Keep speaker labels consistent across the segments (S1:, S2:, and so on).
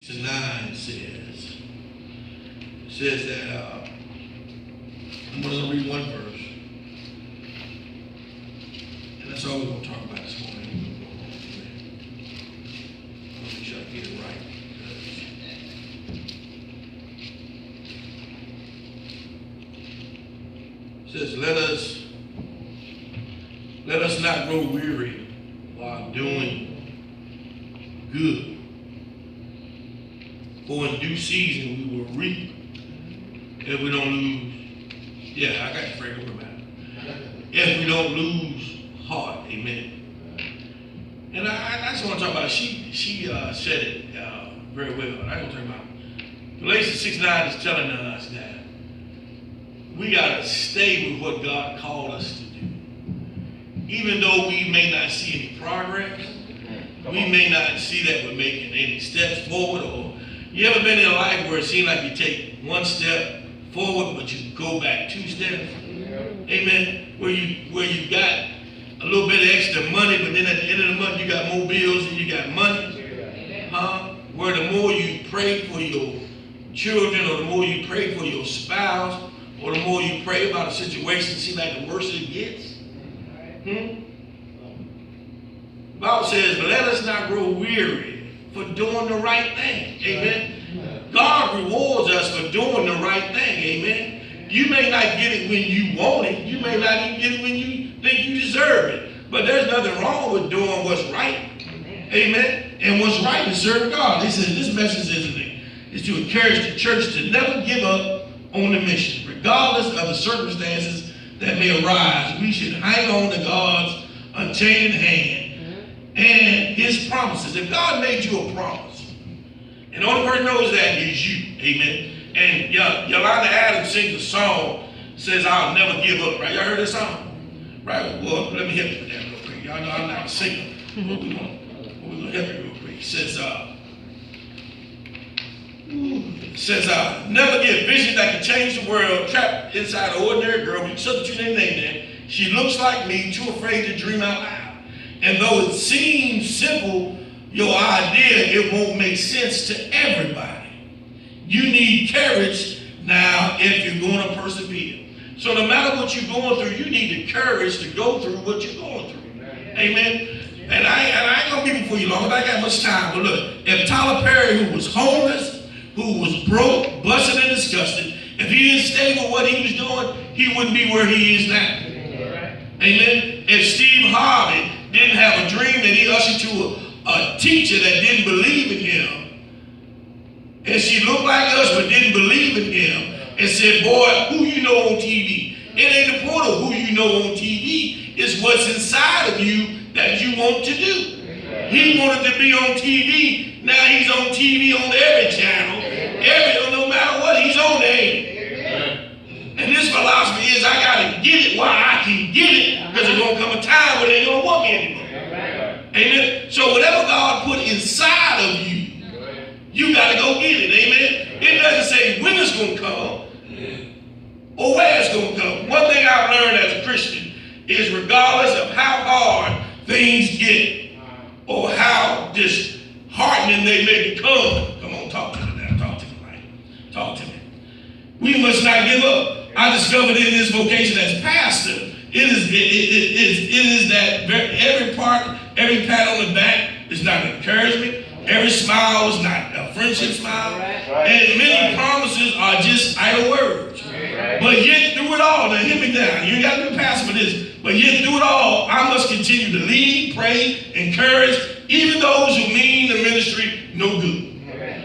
S1: 9 says that I'm going to read one verse, and that's all we're going to talk about this morning. I'll make sure I get it right. It says, let us not grow weary while doing good. For in due season we will reap if we don't lose. Yeah, I got to break over about it. If we don't lose heart, amen. And I just want to talk about it. She said it very well. I don't talk about it. Galatians 6:9 is telling us that we got to stay with what God called us to do. Even though we may not see any progress, we may not see that we're making any steps forward. Or you ever been in life where it seems like you take one step forward, but you go back 2 steps? Amen. Where you got a little bit of extra money, but then at the end of the month you got more bills than you got money. Where the more you pray for your children, or the more you pray for your spouse, or the more you pray about a situation, it seems like the worse it gets. The Bible says, but let us not grow weary for doing the right thing. Amen. God rewards us for doing the right thing. Amen. You may not get it when you want it. You may not even get it when you think you deserve it. But there's nothing wrong with doing what's right. Amen. And what's right is serving God. He says this message is to encourage the church to never give up on the mission. Regardless of the circumstances that may arise, we should hang on to God's unchanging hand and his promises. If God made you a promise, and the only person knows that is you, amen. And Yolanda Adams sings a song, says, I'll never give up, right? Y'all heard this song? Right? Well, let me help you with that real quick. Y'all know I'm not a singer, but we're going to help you real quick. It says, never give vision that can change the world, trapped inside an ordinary girl. We substitute their name there. She looks like me, too afraid to dream out loud. And though it seems simple, your idea, it won't make sense to everybody. You need courage now if you're going to persevere. So no matter what you're going through, you need the courage to go through what you're going through. Amen. And I ain't going to be before you long, but I got much time. But look, if Tyler Perry, who was homeless, who was broke, busted and disgusted, if he didn't stay with what he was doing, he wouldn't be where he is now. Amen. If Steve Harvey didn't have a dream that he ushered to a teacher that didn't believe in him, and she looked like us but didn't believe in him, and said, boy, who you know on TV? It ain't the point of who you know on TV. It's what's inside of you that you want to do. He wanted to be on TV. Now he's on TV on every channel. No matter what, he's on there. And this philosophy is, I got to get it while I can get it, because there's going to come a time when they ain't going to want me anymore. Amen. So whatever God put inside of you, you got to go get it. Amen. It doesn't say when it's going to come or where it's going to come. One thing I've learned as a Christian is, regardless of how hard things get or how disheartening they may become, come on, talk to me now. Talk to me, right? Talk to me. We must not give up. I discovered in this vocation as pastor, it is that every pat on the back is not encouragement. Every smile is not a friendship smile. And many promises are just idle words. But yet through it all, now hear me down. You ain't got to be a pastor for this. But yet through it all, I must continue to lead, pray, encourage, even those who mean the ministry no good.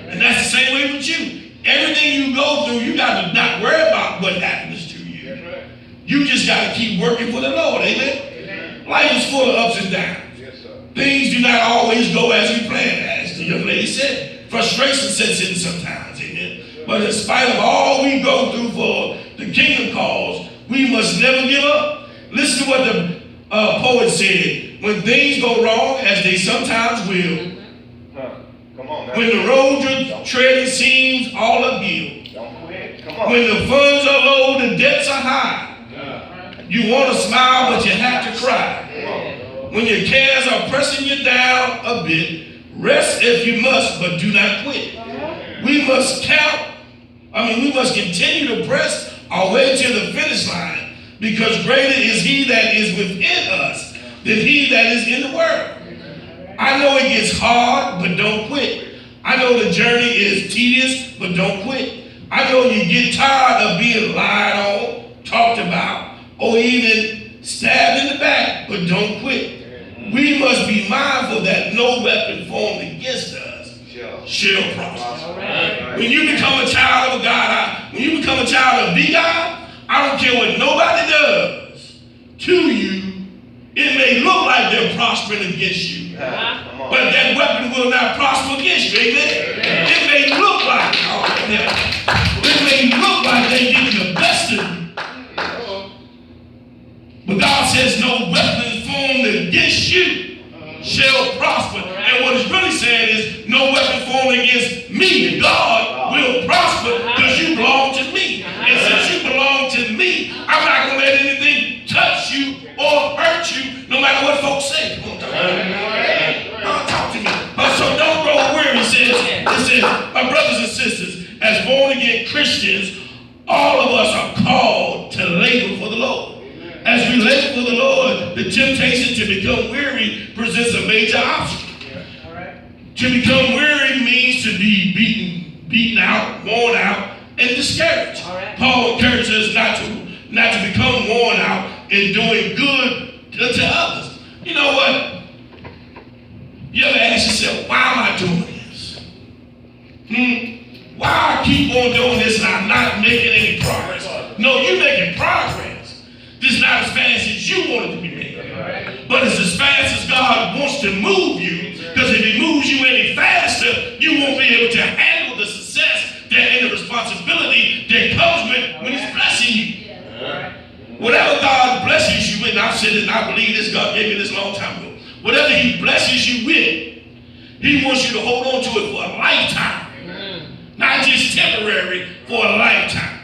S1: And that's the same way with you. Everything you go through, you got to not worry about what happens to you. You just got to keep working for the Lord. Amen? Life is full of ups and downs. Things do not always go as we planned. As the young lady said, frustration sets in sometimes. Amen? But in spite of all we go through for the kingdom cause, we must never give up. Listen to what the poet said. When things go wrong, as they sometimes will, when the road you're treading seems all uphill, when the funds are low, the debts are high, you want to smile, but you have to cry. When your cares are pressing you down a bit, Rest if you must, but do not quit. We must we must continue to press our way to the finish line, because greater is he that is within us than he that is in the world. I know it gets hard, but don't quit. I know the journey is tedious, but don't quit. I know you get tired of being lied on, talked about, or even stabbed in the back, but don't quit. We must be mindful that no weapon formed against us shall prosper. When you become a child of God, when you become a child of the God, I don't care what nobody does to you. It may look like they're prospering against you, but that weapon will not prosper against you. Amen? It may look like, it may look like they're getting the best of you. But God says no weapon formed against you shall prosper. And what it's really saying is no weapon formed against me, God, will prosper, because you belong to me. And since you belong to me, I'm not going to let anything touch you or hurt you, no matter what folks say. Talk to me. So don't grow weary. It says, my brothers and sisters, as born again Christians, all of us are called to labor for the Lord. As we labor for the Lord, the temptation to become weary presents a major obstacle. To become weary means to be beaten out, worn out, and discouraged. Paul encourages us not to become worn out in doing good to others. You know what? You ever ask yourself, why am I doing this? Why I keep on doing this and I'm not making any progress? No, you're making progress. This is not as fast as you want it to be made. But it's as fast as God wants to move you, because if he moves you any faster, you won't be able to handle the success and the responsibility that comes when he's blessing you. Whatever God blesses you with, and I've said this, and I believe this, God gave me this a long time ago. Whatever he blesses you with, he wants you to hold on to it for a lifetime. Not just temporary, for a lifetime.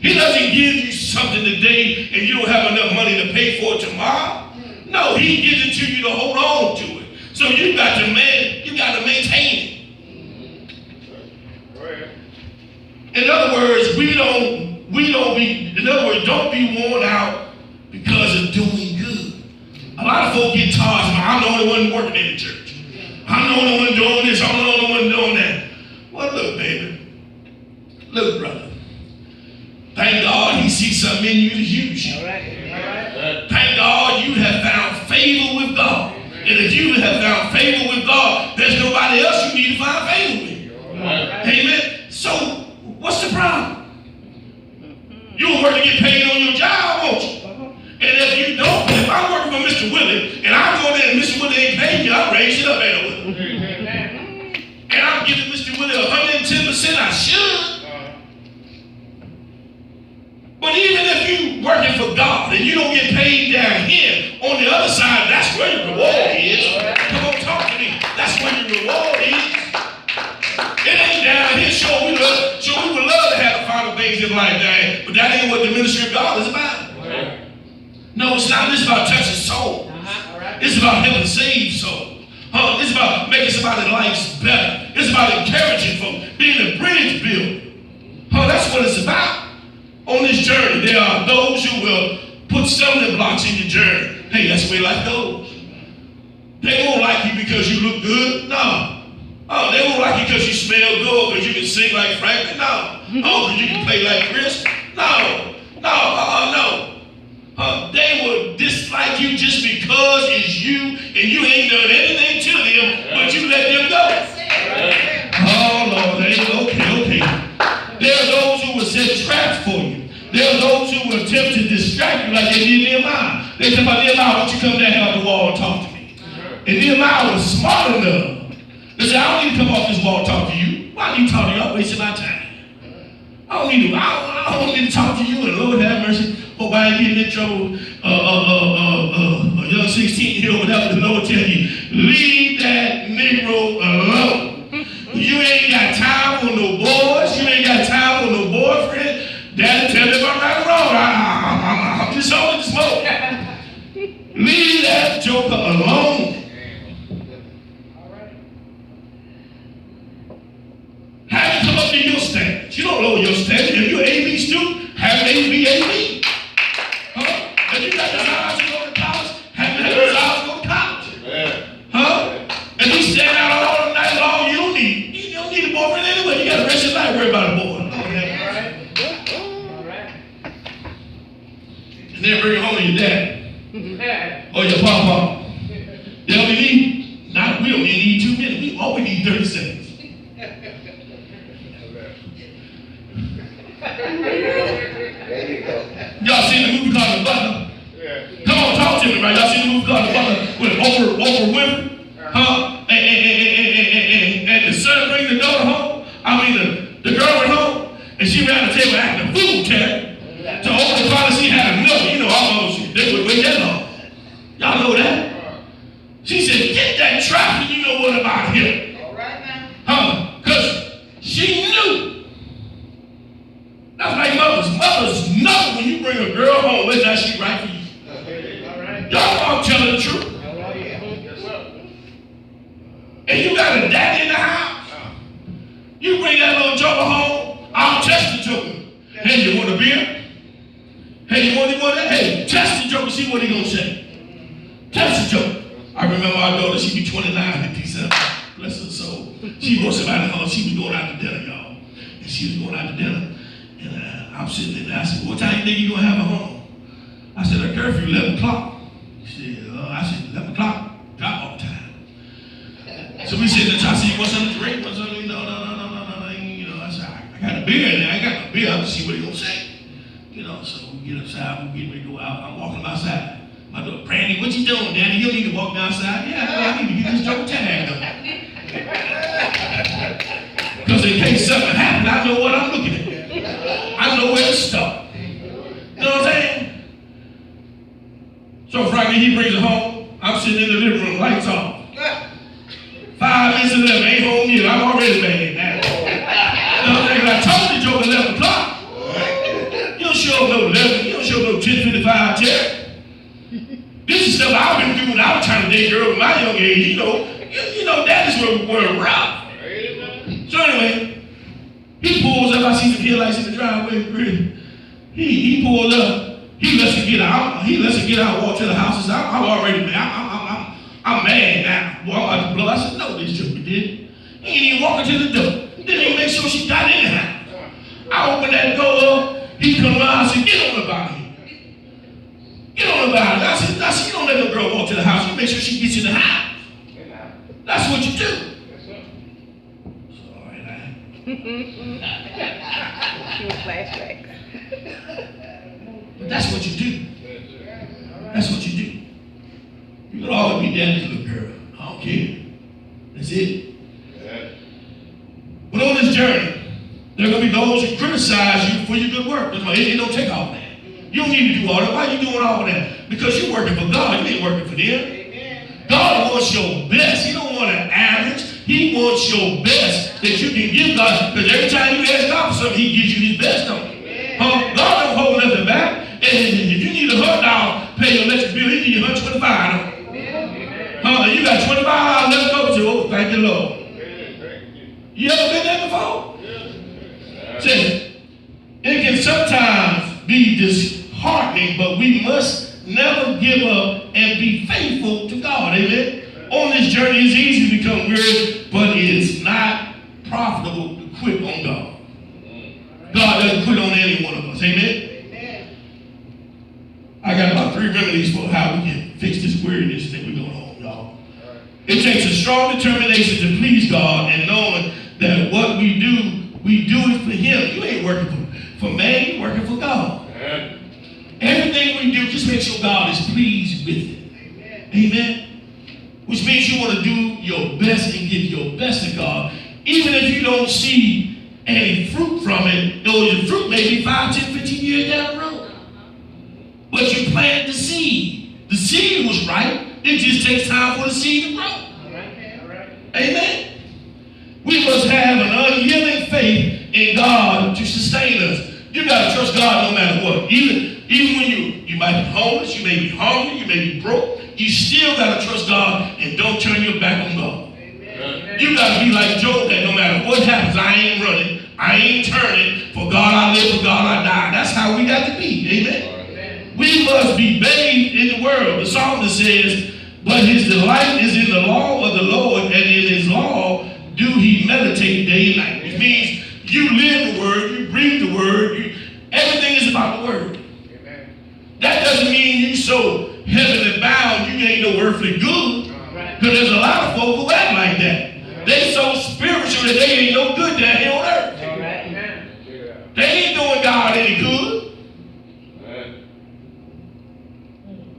S1: He doesn't give you something today and you don't have enough money to pay for it tomorrow. No, he gives it to you to hold on to it. So you got to maintain it. In other words, don't be worn out because of doing good. A lot of folk get tired. I'm the only one working in the church. I'm the only one doing this. I'm the only one doing that. Well, look, baby. Look, brother. Thank God he sees something in you to use you. Thank God you have found favor with God. And if you have found favor with God, there's nobody else you need to find favor with. Amen. So, what's the problem? You'll work to get paid on your job, won't you? And if you don't, if I'm working for Mr. Willie, and I go there and Mr. Willie ain't paying me, I'll raise it up, ain't I? And I'm giving Mr. Willie 110%, I should. But even if you're working for God and you don't get paid down here, on the other side, that's where your reward is. Come on, talk to me. That's where your reward is. It ain't down here. Sure, we would love to have the final things in life down here, but that ain't what the ministry of God is about. No, it's not. It's about touching souls. It's about helping save souls. It's about making somebody's life better. It's about encouraging folks, being a bridge builder. That's what it's about. On this journey, there are those who will put stumbling blocks in your journey. Hey, that's the way life goes. They won't like you because you look good. No. Oh, they won't like you because you smell good, because you can sing like Franklin. No. Oh, because you can play like Chris. No. They will dislike you just because it's you and you ain't done anything to them, but you let them go. Oh, Lord, okay. There are those who will set traps for you. There are those who will attempt to distract you like they did Nehemiah. They said, Nehemiah, why don't you come down here on the wall and talk to me? And Nehemiah was smart enough. They said, I don't need to come off this wall and talk to you. Why do you talk to you? I'm wasting my time. I don't need to talk to you, and Lord have mercy. Hope I ain't getting in trouble. A young 16-year-old, whatever the Lord tell you, leave that Negro alone. You ain't got time for no boys. You ain't got time for no boyfriend. Daddy, tell me if I'm right or wrong. I'm just holding the smoke. Leave that joker alone. to your standards. You don't lower your standards. If you're an A.B. student, have an A.B. Huh? If you got desires to go to college, have desires to go to college. Huh? If you stand out all night long, you don't need a boyfriend anyway. You got to rest your life worry about a boy. And then bring it home to your dad or your papa. We don't even need 2 minutes. We only need 30 seconds.
S2: There you go.
S1: Y'all seen the movie called The Butler? Yeah. Come on, talk to me, right? Y'all seen the movie called The Butler with Oprah Winfrey? Huh? And the son brings the daughter home. The girl went home, and she ran the table acting a fool, Terry. So Oprah finally she had enough. You know, almost they would wait that long. Y'all know that? She said, get that trap and you know what about him.
S2: All right now.
S1: Huh? Because she knew. That's like mothers. Mothers know when you bring a girl home, whether that she right for you.
S2: All right.
S1: Y'all all telling the truth. And you got a daddy in the house. You bring that little joker home, I'll test the joker. Hey, you want a beer? Hey, you want that? Hey, test the joker, see what he gonna say. Test the joker. I remember our daughter, she be 29 in December. Bless her soul. She brought somebody home. She was going out to dinner, y'all. And she was going out to dinner. And I'm sitting there. I said, what time you think you going to have her home? I said, a curfew, 11 o'clock. She said, I said, 11 o'clock, drop off time. So we said, I said, you want something to drink? Want something? No. You know, I said, I got a beer in there. I got a beer. I'm to see what he going to say. You know, so we get outside. We get ready to go out. I'm walking outside. My daughter, Brandy, what you doing, Daddy? You need to walk outside. Yeah, I need to get this joker tag though. Because in case something happens, I know what I'm looking at. I know where to start. You know what I'm saying? So Friday, he brings it home. I'm sitting in the living room, lights off. 5 minutes to 11, ain't home yet. I'm already mad now. You know what I'm saying? I told the joker 11 o'clock. You don't show up no 11. You don't show up no 10:55, Terry. This is stuff I've been doing. I was trying to date girls at my young age. You know, that is where we're out. So anyway, he pulls up. I see some headlights in the driveway. He pulls up. He lets her get out. Walk to the house. I'm already mad. I'm mad now. Walk out the blow. I said, no, this joker did. He ain't even walking to the door. Didn't even make sure she got in the house. I opened that door. He come around. I said, get on the body. Get on the body. I said, you don't let the girl walk to the house. You make sure she gets in the house. That's what you do. So, all right,
S3: Flashbacks.
S1: But that's what you do. That's what you do. You can always be daddy's little girl. I don't care. That's it. But on this journey, there are going to be those who criticize you for your good work. It don't take all that. You don't need to do all that. Why are you doing all that? Because you're working for God. You ain't working for them. Amen. God wants your best. He don't want an average. He wants your best that you can give God. Because every time you ask God for something, He gives you His best, don't He? God don't hold nothing back. And if you need $100, pay your electric bill, He give you $125. You got $25 left over to. Oh, thank you, Lord. You ever been there before? See, it can sometimes be disheartening, but we must never give up and be faithful to God. Amen. On this journey, it's easy to become weary, but it's not profitable to quit on God. God doesn't quit on any one of us. Amen. I got about 3 remedies for how we can fix this weariness that we're going on, y'all. It takes a strong determination to please God and knowing that what we do it for Him. You ain't working for man, you're working for God. Everything we do, just make sure God is pleased with it. Amen. Which means you want to do your best and give your best to God, even if you don't see any fruit from it, or your fruit may be 5, 10, 15 years down the road. But you planted the seed. The seed was right. It just takes time for the seed to grow. Amen. We must have an unyielding faith in God to sustain us. You got to trust God no matter what. Even when you might be homeless, you may be hungry, you may be broke, you still got to trust God and don't turn your back on God. Amen. You got to be like Job, that no matter what happens, I ain't running, I ain't turning. For God I live, for God I die. That's how we got to be. Amen. We must be bathed in the word. The psalmist says, but his delight is in the law of the Lord, and in his law do he meditate day and night. Which means you live the word, you breathe the word, everything is about the word. Amen. That doesn't mean you so heavenly bound you ain't no earthly good. Because there's a lot of folk who act like that. They so spiritual that they ain't no good down here on earth. They ain't doing God any good.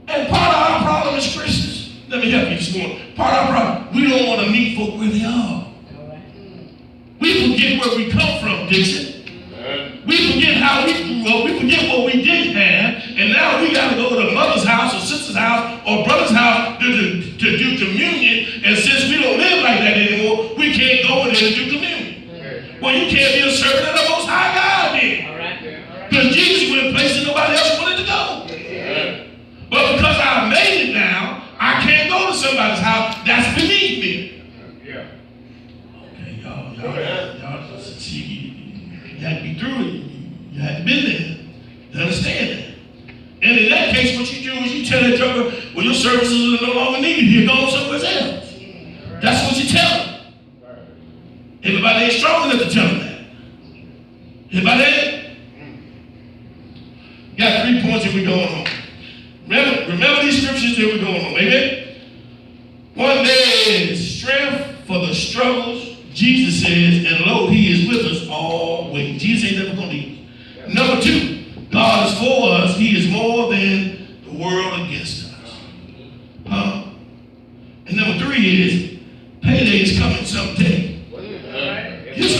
S1: And part of our problem as Christians, let me help you this morning. Part of our problem, we don't want to meet folk where they are. We forget where we come from, Dixon. We forget how we grew up. We forget what we didn't have. And now we got to go to mother's house or sister's house or brother's house to do communion. And since we don't live like that anymore, we can't go in there and do communion. Well, you can't be a servant of the Most High God then. Because Jesus went places nobody else wanted to go. But because I made it now, I can't go to somebody's house. That's beneath me. Okay, y'all see. You had to be through it. You had to be there to understand that. And in that case, what you do is you tell that joker, well, your services are no longer needed here. Go somewhere else. That's what you tell them. Everybody ain't strong enough to tell them that. Everybody ain't? Got 3 points that we're going on. Remember these scriptures that we're going on. Amen? One, there is strength for the struggles. Jesus says, and lo, he is with us always. Jesus ain't never going to leave. Number 2, God is for us. He is more than the world against us. And number 3 is, payday is coming someday.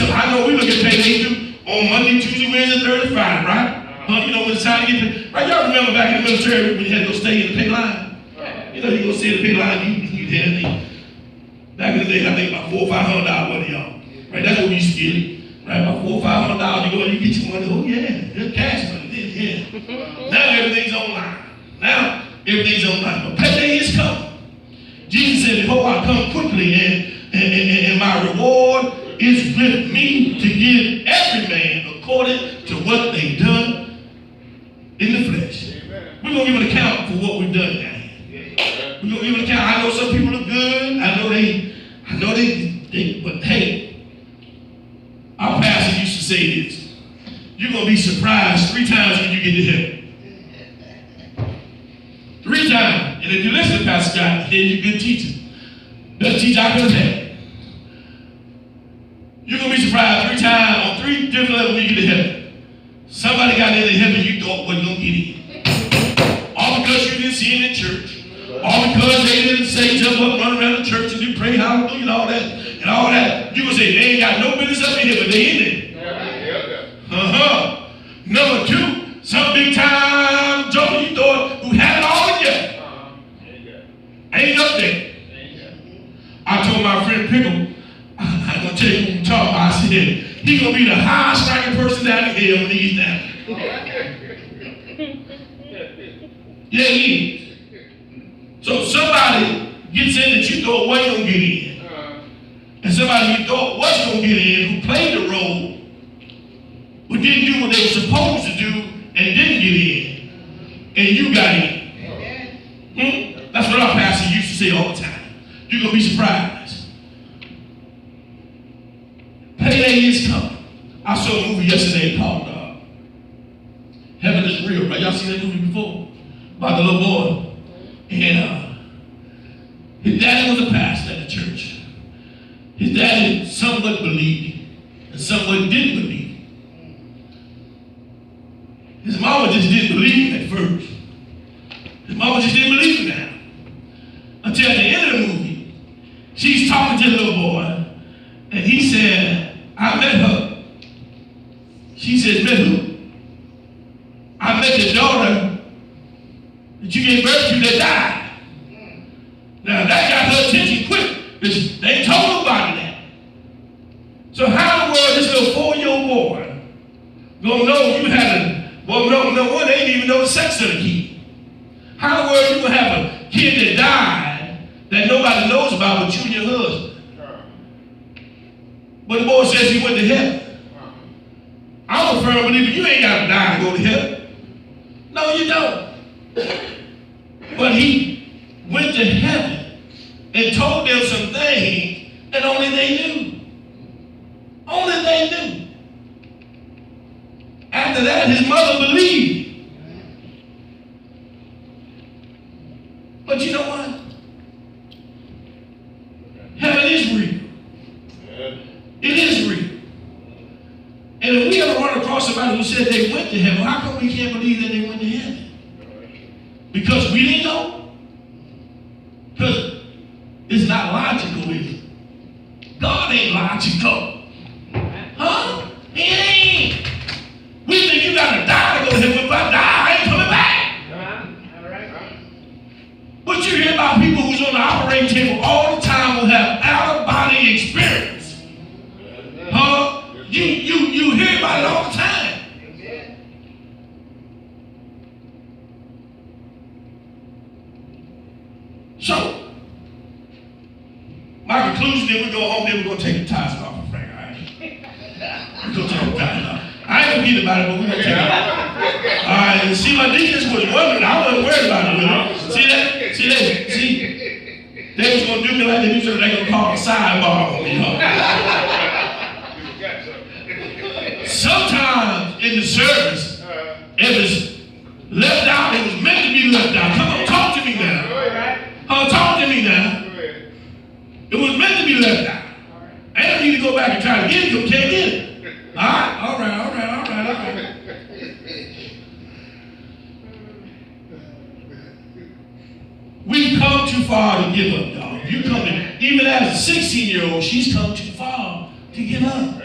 S1: I know we look at payday on Monday, Tuesday, Wednesday, Thursday, Friday, right? You know when it's time to get paid. Right, y'all remember back in the military when you had to go stay in the pay line? You know, you go stay in the pay line, you did. Back in the day, I think about $400 or $500 money, y'all. Right, that's what we used to get. Right, about $400 or $500, you go and you get your money. Oh yeah, good cash money. Yeah. Now everything's online. But payday is coming. Jesus said, behold, I come quickly, and my reward is with me to give every man according to what they've done in the flesh. We're going to give an account for what we've done now. We're going to give an account. I know some people look good. I know they, but hey, our pastor used to say this. You're going to be surprised 3 times when you get to heaven. 3 times. And if you listen to Pastor Scott, he's a good teacher. Best teacher I could have had. You're going to be surprised 3 times on 3 different levels when you get to heaven. Somebody got into heaven you thought wasn't going to get in. All because you didn't see it in church. All because they didn't say jump up, run around the church and do pray hallelujah and all that. You gonna say they ain't got no business up in here, but they in there. Number 2, some big time joker you thought who had it all together. Ain't up there. I told my friend Pickle, I'm gonna tell you who we talk about. I said, he gonna be the highest ranking person down in hell when he's down. Yeah, he is. So somebody gets in that you thought wasn't going to get in. And somebody you thought was going to get in, who played the role, but didn't do what they were supposed to do, and didn't get in. And you got in. That's what our pastor used to say all the time. You're going to be surprised. Payday is coming. I saw a movie yesterday called Heaven is Real, right? Y'all seen that movie before? About the little boy. And his daddy was a pastor at the church. His daddy somewhat believed him, and somewhat didn't believe him. His mama just didn't believe him at first. His mama just didn't believe him now. Until at the end of the movie, she's talking to the little boy, and he said, I met her. She said, met who? I met the daughter that you gave birth to that died. Now that got her attention quick. They told nobody that. So how in the world this little 4-year-old boy gonna know you had a, well, no one, they didn't even know the sex of the kid. How in the world you gonna have a kid that died that nobody knows about but you and your husband? But the boy says he went to heaven. I'm a firm believer, you ain't got to die to go to heaven. No, you don't. But he went to heaven and told them some things that only they knew. Only they knew. After that, his mother believed. But you know what? Heaven is real. It is real. And if we ever run across somebody who said they went to heaven, how come we can't believe that they went to heaven? Because we didn't know? Because it's not logical, is it? God ain't logical. Huh? He ain't. We think you gotta die to go to heaven. If I die, I ain't coming back. But you hear about people who's on the operating table all the time who have out-of-body experience. Huh? You hear about it all the time. So, my conclusion is we go home, then we're going to take the tithes off of Frank, all right? We're going to take the tithes off. I ain't forget about it, but we're going to take it off. All right, and see, my deacons was wondering. I wasn't worried about it with them. See that? See? They was going to do me like they do, so they're going to call a sidebar on me, huh? Sometimes in the service, if it's left out, it was meant to be left out. Come on, talk to me now. Talk to me now. It was meant to be left out. I don't need to go back and try to get it, you can't get it. All right. We've come too far to give up, y'all. You come to, even as a 16-year-old, she's come too far to give up.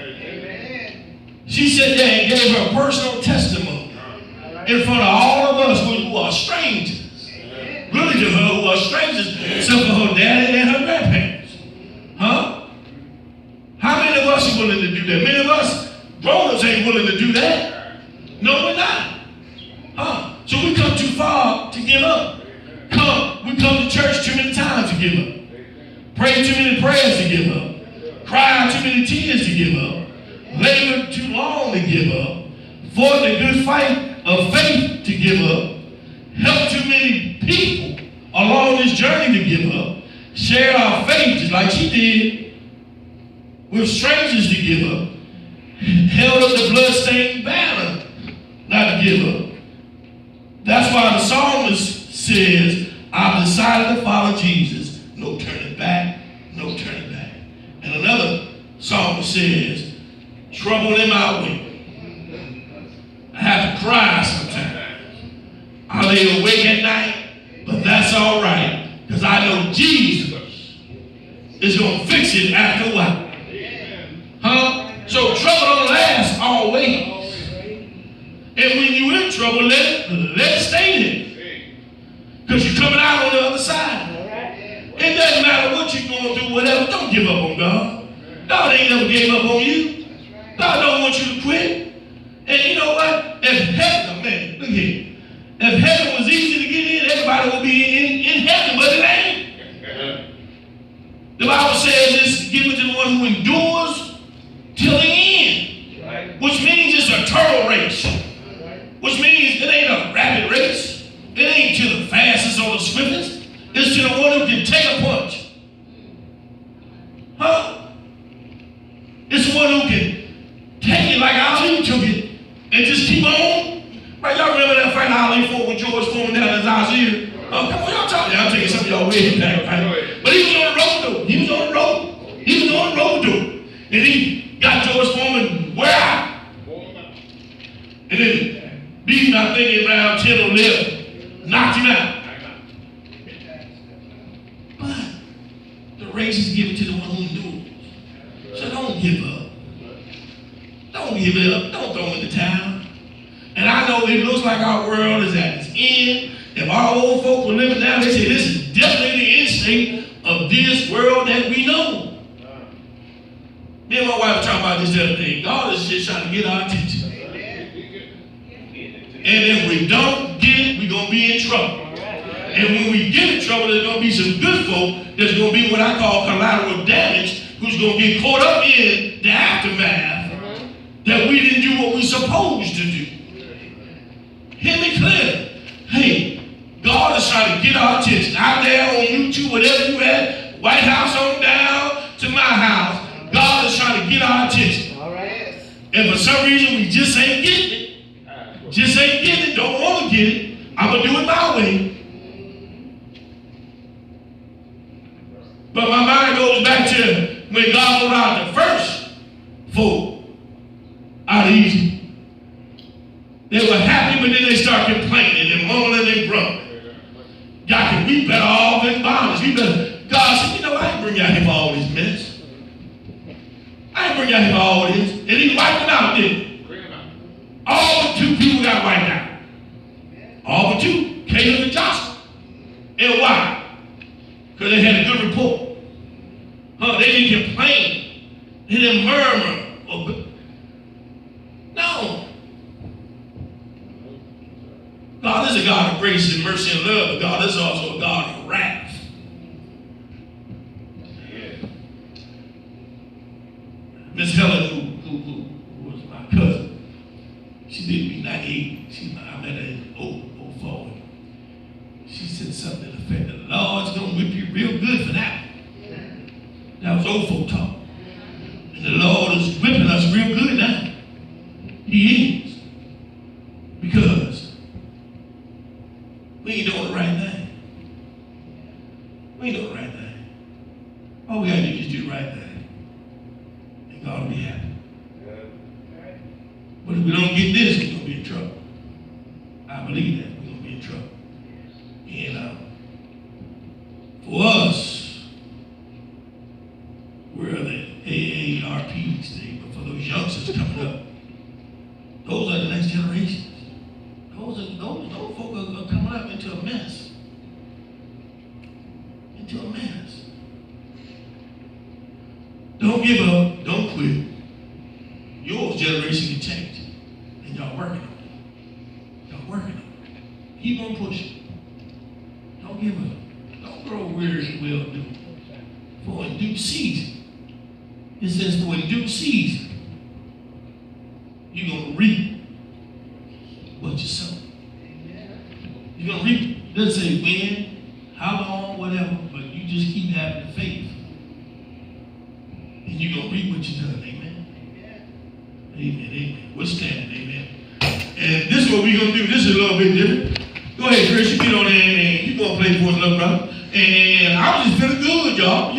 S1: She sat there and gave her personal testimony in front of all of us who are strangers. Really to her who are strangers, except for her daddy and her grandparents. Huh? How many of us are willing to do that? Many of us grown-ups ain't willing to do that. No, we're not. Huh? So we come too far to give up. We come to church too many times to give up. Pray too many prayers to give up. Cry too many tears to give up. Labor too long to give up. Fought the good fight of faith to give up. Helped too many people along this journey to give up. Shared our faith just like she did with strangers to give up. Held up the bloodstained banner not to give up. That's why the psalmist says, I've decided to follow Jesus. No turning back, no turning back. And another psalmist says, trouble in my way. I have to cry sometimes. I lay awake at night, but that's all right, because I know Jesus is going to fix it after a while. Huh? So trouble don't last always. And when you're in trouble, let it stay there. Because you're coming out on the other side. It doesn't matter what you're going through, whatever. Don't give up on God. God ain't never gave up on you. God don't want you to quit. And you know what? If heaven, man, look here. If heaven was easy to get in, everybody would be in heaven, but it ain't. The Bible says it's given to the one who endures till the end. Right. Which means it's a turtle race. Which means it ain't a rapid race. It ain't to the fastest or the swiftest. It's to the one who can take a punch. Huh? It's the one who can take it like Ali took it and just keep on. Right, y'all remember that fight Ali fought with George Foreman down in Zaire? Oh, come on, y'all talking. I'm taking some of y'all way back, right? But he was on the road, though. He was on the road, though. And he got George Foreman where out. And then beat him, I think, around 10 or 11. Knocked him out. But the race is given to the one who endures. So don't give up. Don't give it up. Don't throw in the towel. And I know it looks like our world is at its end. If our old folk were living now, they say this is definitely the end state of this world that we know. Me and my wife were talking about this the other day. God is just trying to get our attention. And if we don't get it, we're going to be in trouble. And when we get in trouble, there's going to be some good folk that's going to be what I call collateral damage who's going to get caught up in the aftermath that we didn't do what we supposed to do. Hear me clearly. Hey, God is trying to get our attention. Out there on YouTube, whatever you at, White House on down to my house, God is trying to get our attention.
S2: All right.
S1: And for some reason, we just ain't getting it. Just ain't getting it. Don't want to get it. I'm going to do it my way. But my mind goes back to when God brought out the first folk out of Egypt. They were happy, but then they started complaining and moaning and grumbling. Y'all can be better off in bondage. We better. God said, you know, I ain't bring y'all here for all this mess. I ain't bring y'all here for all this. And he wiped them out, didn't he? All but 2 people got wiped out. All but 2, Caleb and Joshua. And why? Because they had a good report. They didn't complain. They didn't murmur. No. God is a God of grace and mercy and love, but God is also a God of wrath. Miss Helen, who was my cousin, she did me 98. I met her in 04. She said something to the effect that the Lord's going to whip you real good for that. That was old folk talk. And the Lord is whipping us real good now. He is. Because we ain't doing the right thing. We ain't doing the right thing. All we got to do is do the right thing. And God will be happy. But if we don't get this, we're going to be in trouble. I believe that. We're going to be in trouble. And for us, we're the AARPs thing, but for those youngsters coming up, those are the next generations. Those folk are coming up into a mess. Into a mess. Don't give up. Don't quit. Your generation can change. And y'all working on it. Y'all working on it. Keep on pushing. Don't give up. Don't grow weary and well doing. For in due season. It says for in due season, you're going to reap what you sow. You're going to reap. It doesn't say when, how long, whatever, but you just keep having the faith. And you're going to reap what you done. Amen. Amen. Amen. We're standing. Amen. And this is what we're going to do. This is a little bit different. Go ahead, Chris. You get on there and you're going to play for us, little brother. And I'm just feeling good, y'all.